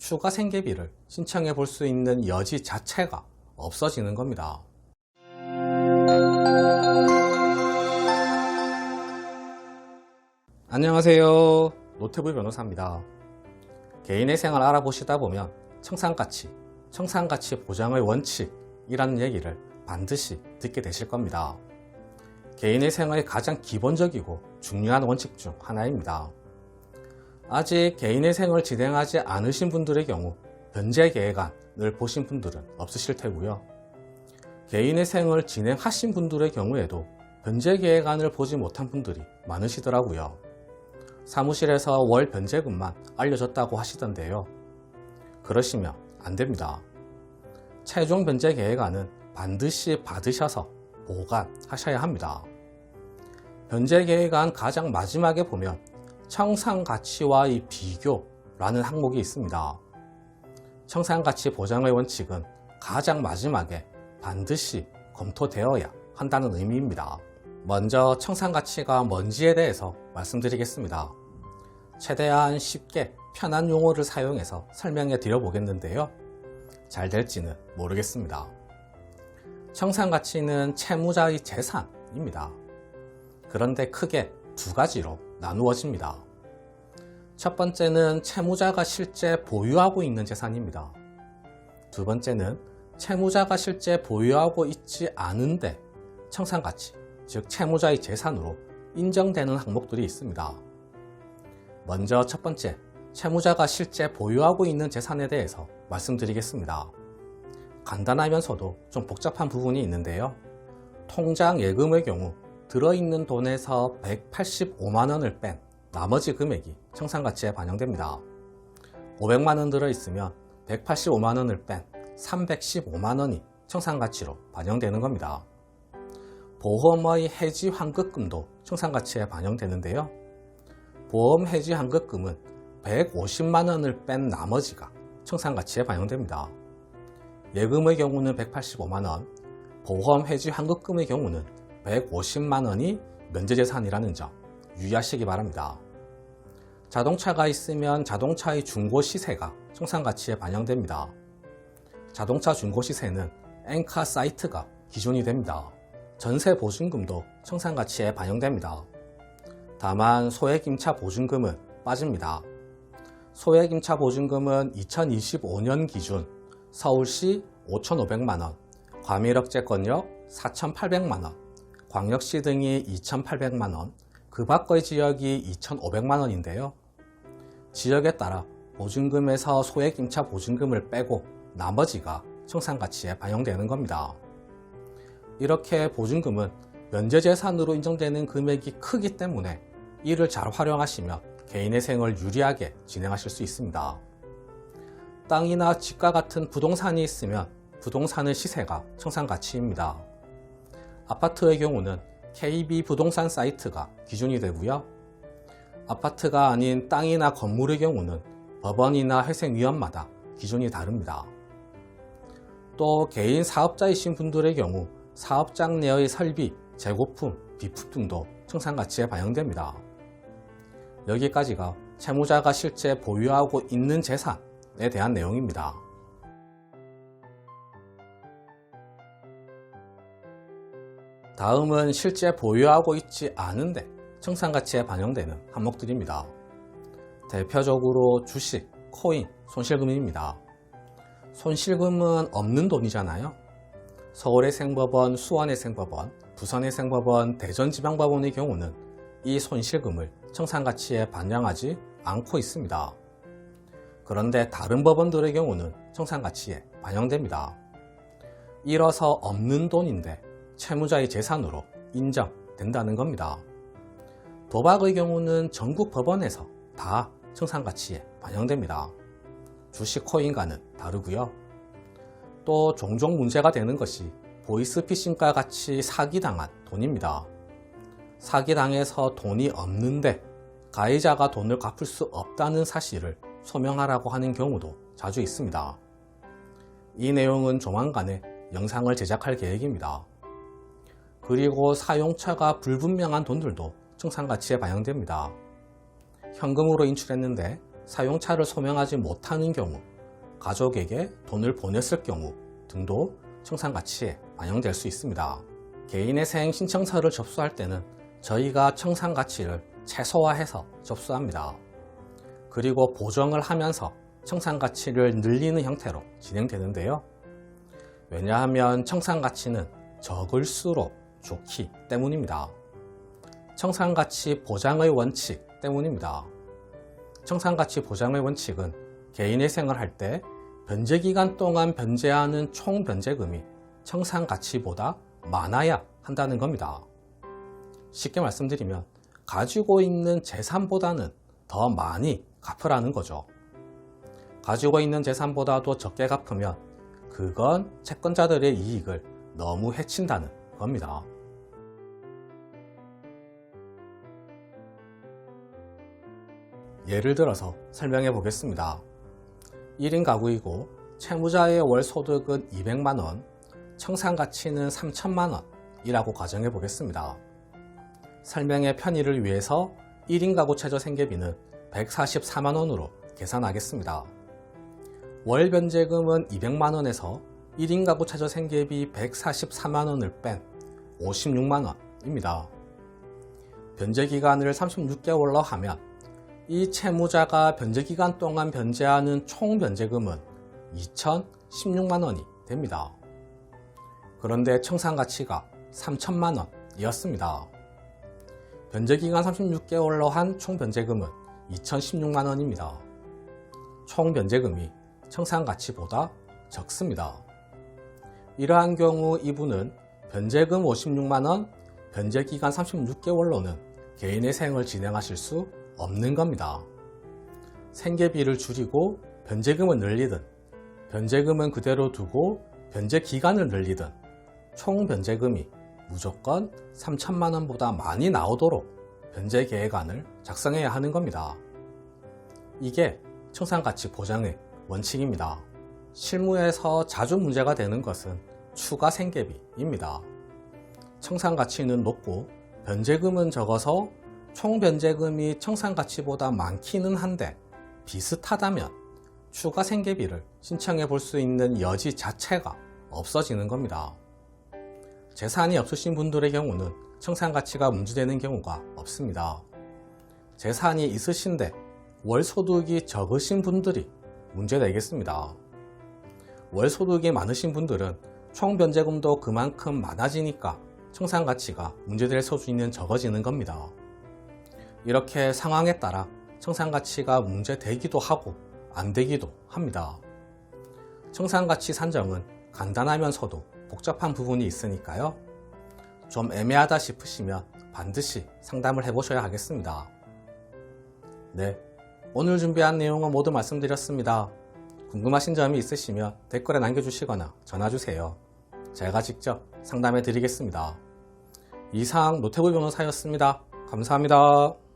추가 생계비를 신청해 볼 수 있는 여지 자체가 없어지는 겁니다. 안녕하세요. 노태부 변호사입니다. 개인의 생을 알아보시다 보면 청산가치 보장의 원칙이라는 얘기를 반드시 듣게 되실 겁니다. 개인의 생의 가장 기본적이고 중요한 원칙 중 하나입니다. 아직 개인의 생을 진행하지 않으신 분들의 경우 변제계획안을 보신 분들은 없으실 테고요. 개인의 생을 진행하신 분들의 경우에도 변제계획안을 보지 못한 분들이 많으시더라고요. 사무실에서 월 변제금만 알려줬다고 하시던데요. 그러시면 안 됩니다. 최종 변제계획안은 반드시 받으셔서 보관하셔야 합니다. 변제계획안 가장 마지막에 보면 청산가치와의 비교라는 항목이 있습니다. 청산가치 보장의 원칙은 가장 마지막에 반드시 검토되어야 한다는 의미입니다. 먼저 청산가치가 뭔지에 대해서 말씀드리겠습니다. 최대한 쉽게 편한 용어를 사용해서 설명해 드려 보겠는데요. 잘 될지는 모르겠습니다. 청산가치는 채무자의 재산입니다. 그런데 크게 두 가지로 나누어집니다. 첫 번째는 채무자가 실제 보유하고 있는 재산입니다. 두 번째는 채무자가 실제 보유하고 있지 않은데 청산가치, 즉 채무자의 재산으로 인정되는 항목들이 있습니다. 먼저 첫 번째, 채무자가 실제 보유하고 있는 재산에 대해서 말씀드리겠습니다. 간단하면서도 좀 복잡한 부분이 있는데요. 통장 예금의 경우 들어있는 돈에서 185만원을 뺀 나머지 금액이 청산가치에 반영됩니다. 500만원 들어있으면 185만원을 뺀 315만원이 청산가치로 반영되는 겁니다. 보험의 해지 환급금도 청산가치에 반영되는데요. 보험 해지 환급금은 150만원을 뺀 나머지가 청산가치에 반영됩니다. 예금의 경우는 185만원, 보험 해지 환급금의 경우는 150만원이 면제재산이라는 점 유의하시기 바랍니다. 자동차가 있으면 자동차의 중고시세가 청산가치에 반영됩니다. 자동차 중고시세는 엔카 사이트가 기준이 됩니다. 전세보증금도 청산가치에 반영됩니다. 다만 소액임차 보증금은 빠집니다. 소액임차 보증금은 2025년 기준 서울시 5,500만원, 과밀억제권역 4,800만원, 광역시 등이 2,800만원, 그 밖의 지역이 2,500만원인데요. 지역에 따라 보증금에서 소액임차 보증금을 빼고 나머지가 청산가치에 반영되는 겁니다. 이렇게 보증금은 면제재산으로 인정되는 금액이 크기 때문에 이를 잘 활용하시면 개인의 생을 유리하게 진행하실 수 있습니다. 땅이나 집과 같은 부동산이 있으면 부동산의 시세가 청산가치입니다. 아파트의 경우는 KB 부동산 사이트가 기준이 되고요. 아파트가 아닌 땅이나 건물의 경우는 법원이나 회생위원마다 기준이 다릅니다. 또 개인 사업자이신 분들의 경우 사업장 내의 설비, 재고품, 비품 등도 청산가치에 반영됩니다. 여기까지가 채무자가 실제 보유하고 있는 재산에 대한 내용입니다. 다음은 실제 보유하고 있지 않은데 청산가치에 반영되는 항목들입니다. 대표적으로 주식, 코인, 손실금입니다. 손실금은 없는 돈이잖아요. 서울의 생법원, 수원의 생법원, 부산의 생법원, 대전지방법원의 경우는 이 손실금을 청산가치에 반영하지 않고 있습니다. 그런데 다른 법원들의 경우는 청산가치에 반영됩니다. 이뤄서 없는 돈인데 채무자의 재산으로 인정된다는 겁니다. 도박의 경우는 전국 법원에서 다 청산가치에 반영됩니다. 주식 코인과는 다르고요. 또 종종 문제가 되는 것이 보이스피싱과 같이 사기당한 돈입니다. 사기당해서 돈이 없는데 가해자가 돈을 갚을 수 없다는 사실을 소명하라고 하는 경우도 자주 있습니다. 이 내용은 조만간에 영상을 제작할 계획입니다. 그리고 사용처가 불분명한 돈들도 청산가치에 반영됩니다. 현금으로 인출했는데 사용처를 소명하지 못하는 경우 가족에게 돈을 보냈을 경우 등도 청산가치에 반영될 수 있습니다. 개인회생 신청서를 접수할 때는 저희가 청산가치를 최소화해서 접수합니다. 그리고 보정을 하면서 청산가치를 늘리는 형태로 진행되는데요. 왜냐하면 청산가치는 적을수록 좋기 때문입니다. 청산가치 보장의 원칙 때문입니다. 청산가치 보장의 원칙은 개인회생을 할 때 변제기간 동안 변제하는 총 변제금이 청산가치보다 많아야 한다는 겁니다. 쉽게 말씀드리면 가지고 있는 재산보다는 더 많이 갚으라는 거죠. 가지고 있는 재산보다도 적게 갚으면 그건 채권자들의 이익을 너무 해친다는 겁니다. 예를 들어서 설명해 보겠습니다. 1인 가구이고 채무자의 월 소득은 200만원, 청산가치는 3천만원이라고 가정해 보겠습니다. 설명의 편의를 위해서 1인 가구 최저 생계비는 144만원으로 계산하겠습니다. 월 변제금은 200만원에서 1인 가구 최저 생계비 144만원을 뺀 56만원입니다. 변제기간을 36개월로 하면 이 채무자가 변제기간 동안 변제하는 총 변제금은 2,016만원이 됩니다. 그런데 청산가치가 3천만원이었습니다. 변제기간 36개월로 한 총 변제금은 2,016만원입니다. 총 변제금이 청산가치보다 적습니다. 이러한 경우 이분은 변제금 56만원, 변제기간 36개월로는 개인회생을 진행하실 수 없는 겁니다. 생계비를 줄이고 변제금을 늘리든 변제금은 그대로 두고 변제기간을 늘리든 총 변제금이 무조건 3천만원보다 많이 나오도록 변제계획안을 작성해야 하는 겁니다. 이게 청산가치 보장의 원칙입니다. 실무에서 자주 문제가 되는 것은 추가 생계비입니다. 청산가치는 높고 변제금은 적어서 총 변제금이 청산가치보다 많기는 한데 비슷하다면 추가 생계비를 신청해 볼 수 있는 여지 자체가 없어지는 겁니다. 재산이 없으신 분들의 경우는 청산가치가 문제되는 경우가 없습니다. 재산이 있으신데 월소득이 적으신 분들이 문제되겠습니다. 월소득이 많으신 분들은 총 변제금도 그만큼 많아지니까 청산가치가 문제될 수준은 적어지는 겁니다. 이렇게 상황에 따라 청산가치가 문제되기도 하고 안 되기도 합니다. 청산가치 산정은 간단하면서도 복잡한 부분이 있으니까요. 좀 애매하다 싶으시면 반드시 상담을 해보셔야 하겠습니다. 네, 오늘 준비한 내용은 모두 말씀드렸습니다. 궁금하신 점이 있으시면 댓글에 남겨주시거나 전화주세요. 제가 직접 상담해 드리겠습니다. 이상 노태구 변호사였습니다. 감사합니다.